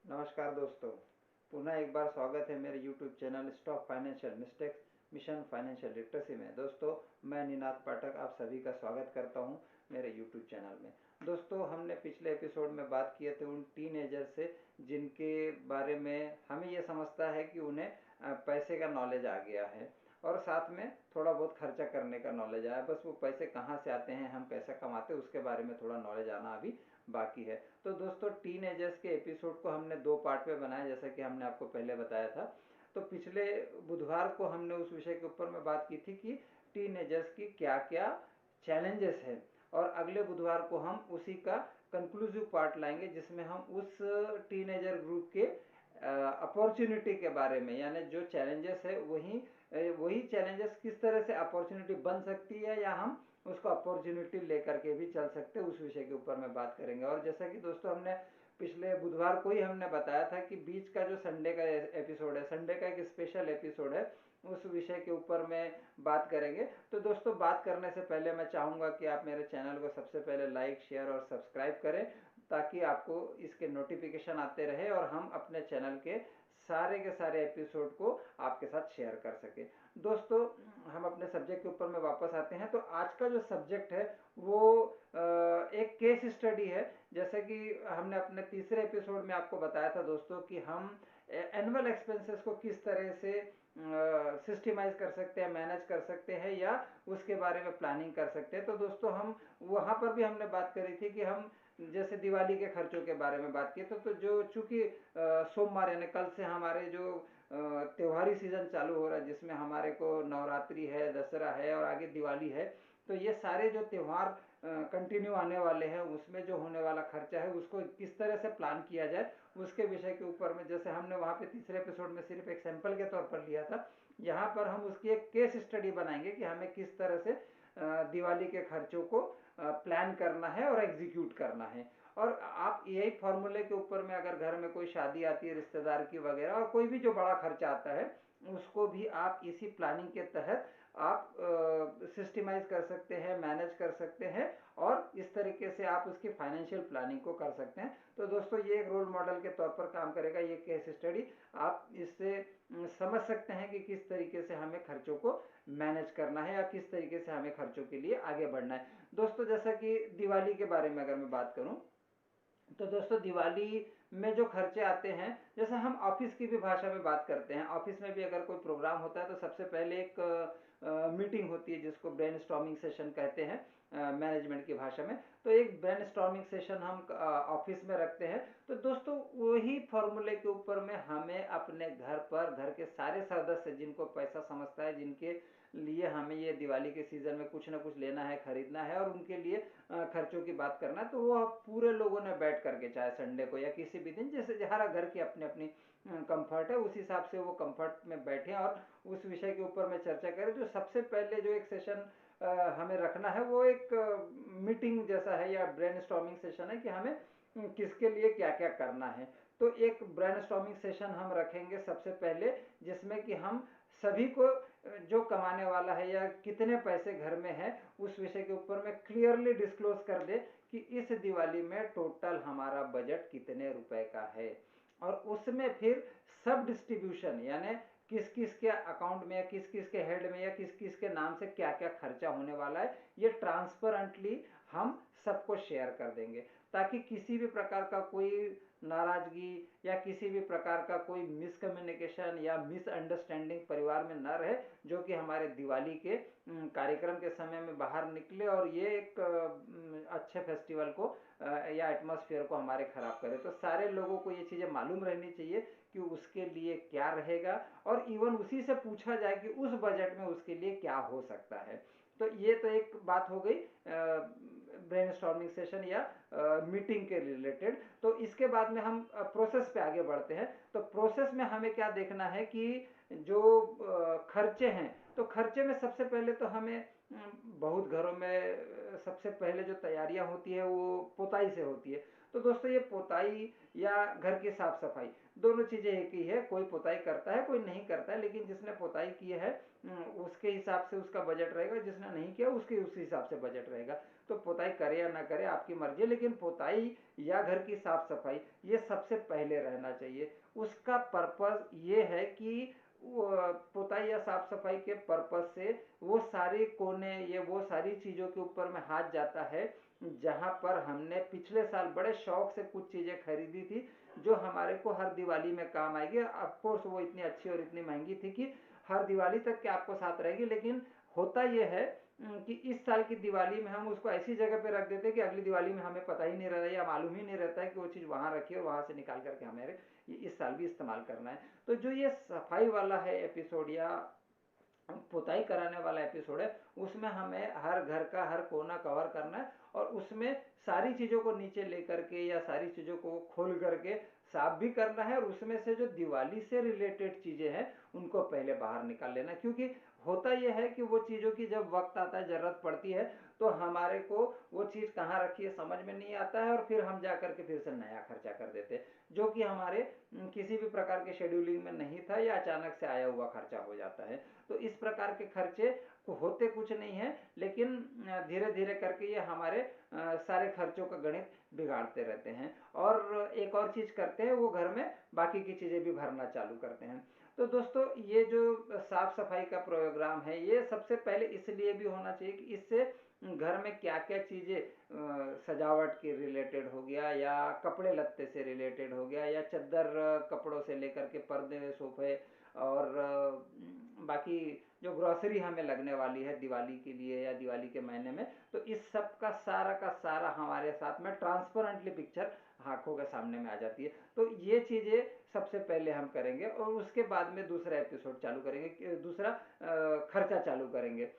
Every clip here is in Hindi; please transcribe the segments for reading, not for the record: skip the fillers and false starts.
नमस्कार दोस्तों। पुनः एक बार स्वागत है मेरे YouTube channel stop financial mistakes mission financial literacy में। दोस्तों, मैं निनाद पाठक आप सभी का स्वागत करता हूं मेरे YouTube चैनल में। दोस्तों, हमने पिछले एपिसोड में बात किए थे उन टीनेजर से जिनके बारे में हमें ये समझता है कि उन्हें पैसे का नॉलेज आ गया है और साथ में थोड़ा बहुत खर्चा करने का नॉलेज आया। बस वो पैसे कहाँ से आते हैं, हम कैसे कमाते हैं, उसके बारे में थोड़ा नॉलेज आना अभी बाकी है। तो दोस्तों, टीनेजर्स के एपिसोड को हमने दो पार्ट में बनाया, जैसा कि हमने आपको पहले बताया था। तो पिछले बुधवार को हमने उस विषय के ऊपर में बात की थी कि टीनेजर्स की क्या क्या चैलेंजेस हैं, और अगले बुधवार को हम उसी का कंक्लूसिव पार्ट लाएंगे, जिसमें हम उस टीनेजर ग्रुप के अपॉर्चुनिटी के बारे में, यानी जो चैलेंजेस है वही चैलेंजेस किस तरह से अपॉर्चुनिटी बन सकती है, या हम उसको अपॉर्चुनिटी लेकर के भी चल सकते हैं, उस विषय के ऊपर में बात करेंगे। और जैसा कि दोस्तों, हमने पिछले बुधवार को ही हमने बताया था कि बीच का जो संडे का एपिसोड है, संडे का एक स्पेशल एपिसोड है, उस विषय के ऊपर में बात करेंगे। तो दोस्तों, बात करने से पहले मैं चाहूँगा कि आप मेरे चैनल को सबसे पहले लाइक, शेयर और सब्सक्राइब करें, ताकि आपको इसके नोटिफिकेशन आते रहे और हम अपने चैनल के सारे एपिसोड को आपके साथ शेयर कर सकें। दोस्तों, हम अपने सब्जेक्ट के ऊपर में वापस आते हैं। तो आज का जो सब्जेक्ट है वो एक केस स्टडी है। जैसे कि हमने अपने तीसरे एपिसोड में आपको बताया था दोस्तों कि हम एनुअल एक्सपेंसेस को किस तरह से सिस्टमाइज कर सकते हैं, मैनेज कर सकते हैं, या उसके बारे में प्लानिंग कर सकते हैं। तो दोस्तों, हम वहाँ पर भी हमने बात करी थी कि हम जैसे दिवाली के खर्चों के बारे में बात की, तो जो चूंकि सोमवार यानी कल से हमारे जो त्योहारी सीजन चालू हो रहा है, जिसमें हमारे को नवरात्रि है, दशहरा है और आगे दिवाली है, तो ये सारे जो त्यौहार कंटिन्यू आने वाले हैं, उसमें जो होने वाला खर्चा है उसको किस तरह से प्लान किया जाए, उसके विषय के ऊपर में, जैसे हमने वहाँ पे तीसरे एपिसोड में सिर्फ एक सैंपल के तौर पर लिया था, यहाँ पर हम उसकी एक केस स्टडी बनाएंगे कि हमें किस तरह से दिवाली के खर्चों को प्लान करना है और एग्जीक्यूट करना है। और आप यही फॉर्मूले के ऊपर में, अगर घर में कोई शादी आती है रिश्तेदार की वगैरह, और कोई भी जो बड़ा खर्चा आता है, उसको भी आप इसी प्लानिंग के तहत आप सिस्टमाइज कर सकते हैं, मैनेज कर सकते हैं, और इस तरीके से आप उसकी फाइनेंशियल प्लानिंग को कर सकते हैं। तो दोस्तों, ये एक रोल मॉडल के तौर पर काम करेगा ये केस स्टडी। आप इससे समझ सकते हैं कि किस तरीके से हमें खर्चों को मैनेज करना है, या किस तरीके से हमें खर्चों के लिए आगे बढ़ना है। दोस्तों, जैसा कि दिवाली के बारे में अगर मैं बात करूं, तो दोस्तों, दिवाली में जो खर्चे आते हैं, जैसे हम ऑफिस की भी भाषा में बात करते हैं, ऑफिस में भी अगर कोई प्रोग्राम होता है तो सबसे पहले एक मीटिंग होती है, जिसको ब्रेनस्टॉर्मिंग सेशन कहते हैं मैनेजमेंट की भाषा में। तो एक ब्रेनस्टॉर्मिंग सेशन हम ऑफिस में रखते हैं। तो दोस्तों, वही फॉर्मूले के ऊपर में हमें अपने घर पर, घर के सारे सदस्य जिनको पैसा समझता है, जिनके लिए हमें ये दिवाली के सीज़न में कुछ ना कुछ लेना है, खरीदना है, और उनके लिए खर्चों की बात करना है, तो वो पूरे लोगों ने बैठ करके, चाहे संडे को या किसी भी दिन, जैसे हर घर की अपनी अपनी कंफर्ट है, उस हिसाब से वो कंफर्ट में बैठें और उस विषय के ऊपर में चर्चा करें। जो सबसे पहले जो एक सेशन हमें रखना है, वो एक मीटिंग जैसा है या ब्रेनस्टॉर्मिंग सेशन है कि हमें किसके लिए क्या क्या करना है। तो एक ब्रेनस्टॉर्मिंग सेशन हम रखेंगे सबसे पहले, जिसमें कि हम सभी को जो कमाने वाला है या कितने पैसे घर में है, उस विषय के ऊपर में क्लियरली डिस्क्लोज कर दे कि इस दिवाली में टोटल हमारा बजट कितने रुपए का है। और उसमें फिर सब डिस्ट्रीब्यूशन, यानी किस किस के अकाउंट में या किस किस के हेड में या किस किस के नाम से क्या क्या खर्चा होने वाला है, ये ट्रांसपेरेंटली हम सबको शेयर कर देंगे, ताकि किसी भी प्रकार का कोई नाराजगी या किसी भी प्रकार का कोई मिसकम्युनिकेशन या मिसअंडरस्टैंडिंग परिवार में न रहे, जो कि हमारे दिवाली के कार्यक्रम के समय में बाहर निकले और ये एक अच्छे फेस्टिवल को या एटमॉस्फेयर को हमारे ख़राब करे। तो सारे लोगों को ये चीज़ें मालूम रहनी चाहिए कि उसके लिए क्या रहेगा, और इवन उसी से पूछा जाए कि उस बजट में उसके लिए क्या हो सकता है। तो ये तो एक बात हो गई ब्रेनस्टॉर्मिंग सेशन या मीटिंग के रिलेटेड। तो इसके बाद में हम प्रोसेस पे आगे बढ़ते हैं। तो प्रोसेस में हमें क्या देखना है कि जो खर्चे हैं, तो खर्चे में सबसे पहले तो हमें बहुत घरों में सबसे पहले जो तैयारियां होती है वो पुताई से होती है। तो दोस्तों ये पोताई या घर की साफ सफाई दोनों चीजें एक ही है। कोई पोताई करता है कोई नहीं करता है, लेकिन जिसने पोताई की है उसके हिसाब से उसका बजट रहेगा, जिसने नहीं किया उसके उस हिसाब से बजट रहेगा। तो पोताई करे या ना करे आपकी मर्जी है, लेकिन पोताई या घर की साफ सफाई ये सबसे पहले रहना चाहिए। उसका पर्पस ये है कि पोताई या साफ सफाई के पर्पस से वो सारे कोने, ये वो सारी चीजों के ऊपर में हाथ जाता है जहां पर हमने पिछले साल बड़े शौक से कुछ चीजें खरीदी थी जो हमारे को हर दिवाली में काम आएगी। ऑफ कोर्स वो इतनी अच्छी और इतनी महंगी थी कि हर दिवाली तक के आपको साथ रहेगी, लेकिन होता यह है कि इस साल की दिवाली में हम उसको ऐसी जगह पे रख देते कि अगली दिवाली में हमें पता ही नहीं रहता या मालूम ही नहीं रहता है कि वो चीज़ वहां रखी और वहां से निकाल करके हमें इस साल भी इस्तेमाल करना है। तो जो ये सफाई वाला है एपिसोड या पुताई कराने वाला एपिसोड है, उसमें हमें हर घर का हर कोना कवर करना है और उसमें सारी चीज़ों को नीचे लेकर के या सारी चीज़ों को खोल करके साफ भी करना है, और उसमें से जो दिवाली से रिलेटेड चीज़ें हैं उनको पहले बाहर निकाल लेना, क्योंकि होता यह है कि वो चीज़ों की जब वक्त आता है, ज़रूरत पड़ती है, तो हमारे को वो चीज़ कहाँ रखी है समझ में नहीं आता है और फिर हम जा करके फिर से नया खर्चा कर देते हैं, जो कि हमारे किसी भी प्रकार के शेड्यूलिंग में नहीं था या अचानक से आया हुआ खर्चा हो जाता है। तो इस प्रकार के खर्चे होते कुछ नहीं है, लेकिन धीरे धीरे करके ये हमारे सारे खर्चों का गणित बिगाड़ते रहते हैं। और एक और चीज करते हैं, वो घर में बाकी की चीजें भी भरना चालू करते हैं। तो दोस्तों ये जो साफ सफाई का प्रोग्राम है, ये सबसे पहले इसलिए भी होना चाहिए कि इससे घर में क्या क्या चीजें सजावट के रिलेटेड हो गया या कपड़े लत्ते से रिलेटेड हो गया या चद्दर कपड़ों से लेकर के पर्दे सोफे और बाकी जो ग्रोसरी हमें लगने वाली है दिवाली के लिए या दिवाली के महीने में, तो इस सब का सारा हमारे साथ में ट्रांसपेरेंटली पिक्चर आंखों के सामने में आ जाती है। तो ये चीज़ें सबसे पहले हम करेंगे और उसके बाद में दूसरा एपिसोड चालू करेंगे, दूसरा खर्चा चालू करेंगे।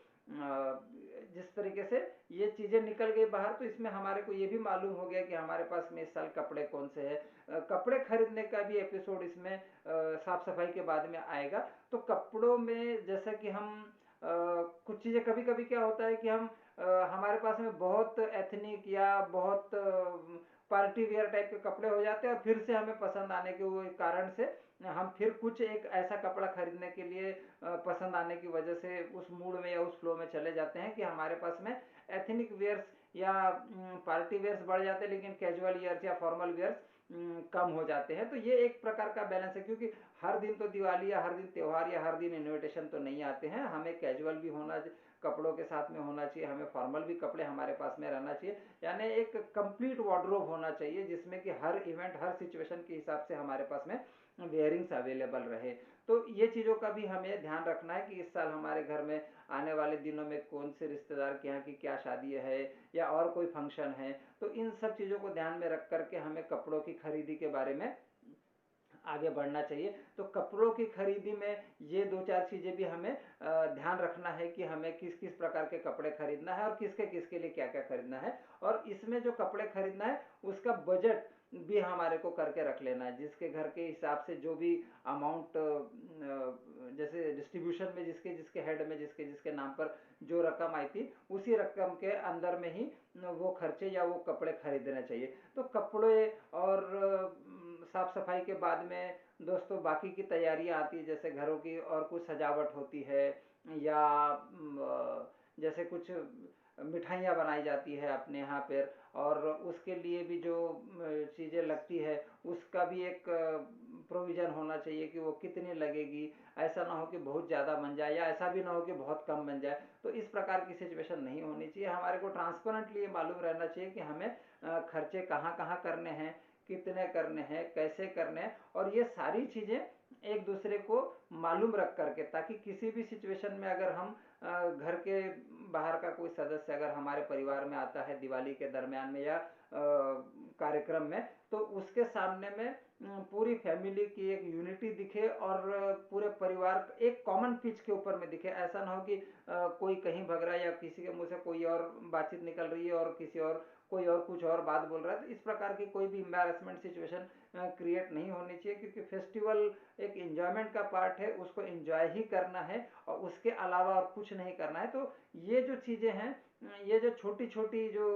जिस तरीके से ये चीज़ें निकल गई बाहर, तो इसमें हमारे को ये भी मालूम हो गया कि हमारे पास में इस साल कपड़े कौन से हैं। कपड़े खरीदने का भी एपिसोड इसमें साफ सफाई के बाद में आएगा। तो कपड़ों में जैसा कि हम कुछ चीज़ें कभी कभी क्या होता है कि हम हमारे पास में बहुत एथनिक या बहुत पार्टी वेयर टाइप के कपड़े हो जाते हैं और फिर से हमें पसंद आने के कारण से हम फिर कुछ एक ऐसा कपड़ा खरीदने के लिए पसंद आने की वजह से उस मूड में या उस फ्लो में चले जाते हैं कि हमारे पास में एथनिक वेयर्स या पार्टी वेयर्स बढ़ जाते हैं, लेकिन कैजुअल वेयर्स या फॉर्मल वेयर्स कम हो जाते हैं। तो ये एक प्रकार का बैलेंस है, क्योंकि हर दिन तो दिवाली या हर दिन त्योहार या हर दिन इनविटेशन तो नहीं आते हैं। हमें कैजुअल भी होना कपड़ों के साथ में होना चाहिए, हमें फॉर्मल भी कपड़े हमारे पास में रहना चाहिए, यानी एक कंप्लीट वार्डरोब होना चाहिए जिसमें कि हर इवेंट हर सिचुएशन के हिसाब से हमारे पास में वेयरिंग्स अवेलेबल रहे। तो ये चीज़ों का भी हमें ध्यान रखना है कि इस साल हमारे घर में आने वाले दिनों में कौन से रिश्तेदार के यहाँ की क्या शादी है या और कोई फंक्शन है। तो इन सब चीज़ों को ध्यान में रख करके हमें कपड़ों की खरीदी के बारे में आगे बढ़ना चाहिए। तो कपड़ों की खरीदी में ये दो चार चीज़ें भी हमें ध्यान रखना है कि हमें किस किस प्रकार के कपड़े खरीदना है और किसके किसके लिए क्या क्या खरीदना है, और इसमें जो कपड़े खरीदना है उसका बजट भी हमारे को करके रख लेना है। जिसके घर के हिसाब से जो भी अमाउंट जैसे डिस्ट्रीब्यूशन में जिसके जिसके हेड में जिसके जिसके नाम पर जो रकम आई थी उसी रकम के अंदर में ही वो खर्चे या वो कपड़े खरीदने चाहिए। तो कपड़े और साफ सफाई के बाद में दोस्तों बाकी की तैयारियां आती है, जैसे घरों की और कुछ सजावट होती है या जैसे कुछ मिठाइयाँ बनाई जाती है अपने यहाँ पर, और उसके लिए भी जो चीज़ें लगती है उसका भी एक प्रोविज़न होना चाहिए कि वो कितनी लगेगी। ऐसा ना हो कि बहुत ज़्यादा बन जाए या ऐसा भी ना हो कि बहुत कम बन जाए। तो इस प्रकार की सिचुएशन नहीं होनी चाहिए। हमारे को ट्रांसपेरेंटली ये मालूम रहना चाहिए कि हमें खर्चे कहाँ कहाँ करने हैं, कितने करने हैं, कैसे करने हैं, और ये सारी चीज़ें एक दूसरे को मालूम रख करके, ताकि किसी भी सिचुएशन में अगर हम घर के बाहर का कोई सदस्य अगर हमारे परिवार में आता है दिवाली के दरमियान में या कार्यक्रम में, तो उसके सामने में पूरी फैमिली की एक यूनिटी दिखे और पूरे परिवार एक कॉमन पिच के ऊपर में दिखे। ऐसा ना हो कि कोई कहीं भग रहा है या किसी के मुंह से कोई और बातचीत निकल रही है और किसी और कोई और कुछ और बात बोल रहा है। तो इस प्रकार की कोई भी एम्बैरेसमेंट सिचुएशन क्रिएट नहीं होनी चाहिए, क्योंकि फेस्टिवल एक एंजॉयमेंट का पार्ट है, उसको एंजॉय ही करना है और उसके अलावा और कुछ नहीं करना है। तो ये जो चीज़ें हैं, ये जो छोटी छोटी जो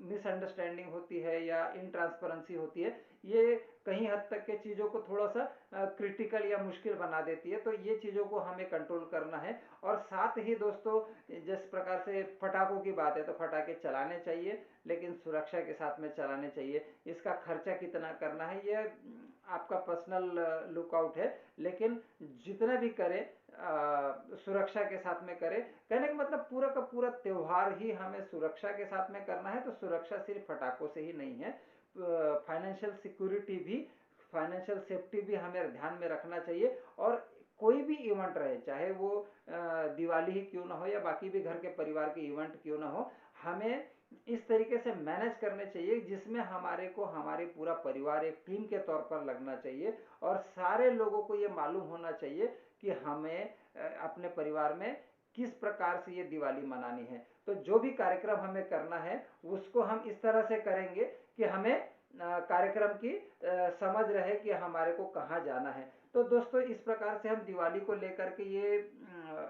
मिसअंडरस्टैंडिंग होती है या इनट्रांसपेरेंसी होती है, ये कहीं हद तक के चीज़ों को थोड़ा सा क्रिटिकल या मुश्किल बना देती है। तो ये चीज़ों को हमें कंट्रोल करना है। और साथ ही दोस्तों, जिस प्रकार से पटाखों की बात है, तो पटाखे चलाने चाहिए, लेकिन सुरक्षा के साथ में चलाने चाहिए। इसका खर्चा कितना करना है ये आपका पर्सनल लुकआउट है, लेकिन जितना भी करें सुरक्षा के साथ में करें। कहने का मतलब पूरा का पूरा त्यौहार ही हमें सुरक्षा के साथ में करना है। तो सुरक्षा सिर्फ पटाखों से ही नहीं है, फाइनेंशियल सिक्योरिटी भी, फाइनेंशियल सेफ्टी भी हमें ध्यान में रखना चाहिए। और कोई भी इवेंट रहे, चाहे वो दिवाली ही क्यों ना हो या बाकी भी घर के परिवार के इवेंट क्यों ना हो, हमें इस तरीके से मैनेज करने चाहिए जिसमें हमारे को हमारे पूरा परिवार एक टीम के तौर पर लगना चाहिए। और सारे लोगों को ये मालूम होना चाहिए कि हमें अपने परिवार में किस प्रकार से ये दिवाली मनानी है। तो जो भी कार्यक्रम हमें करना है उसको हम इस तरह से करेंगे कि हमें कार्यक्रम की समझ रहे कि हमारे को कहाँ जाना है। तो दोस्तों, इस प्रकार से हम दिवाली को लेकर के ये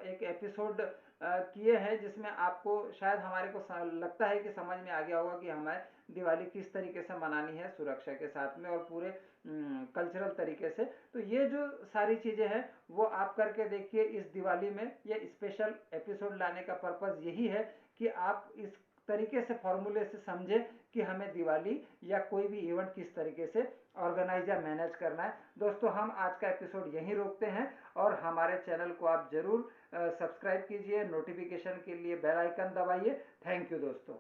एक एपिसोड किए हैं, जिसमें आपको शायद हमारे को लगता है कि समझ में आ गया होगा कि हमें दिवाली किस तरीके से मनानी है, सुरक्षा के साथ में और पूरे कल्चरल तरीके से। तो ये जो सारी चीज़ें हैं वो आप करके देखिए इस दिवाली में। ये स्पेशल एपिसोड लाने का पर्पज़ यही है कि आप इस तरीके से फॉर्मूले से समझें कि हमें दिवाली या कोई भी इवेंट किस तरीके से ऑर्गेनाइज या मैनेज करना है। दोस्तों, हम आज का एपिसोड यहीं रोकते हैं और हमारे चैनल को आप ज़रूर सब्सक्राइब कीजिए, नोटिफिकेशन के लिए बेल आइकन दबाइए। थैंक यू दोस्तों।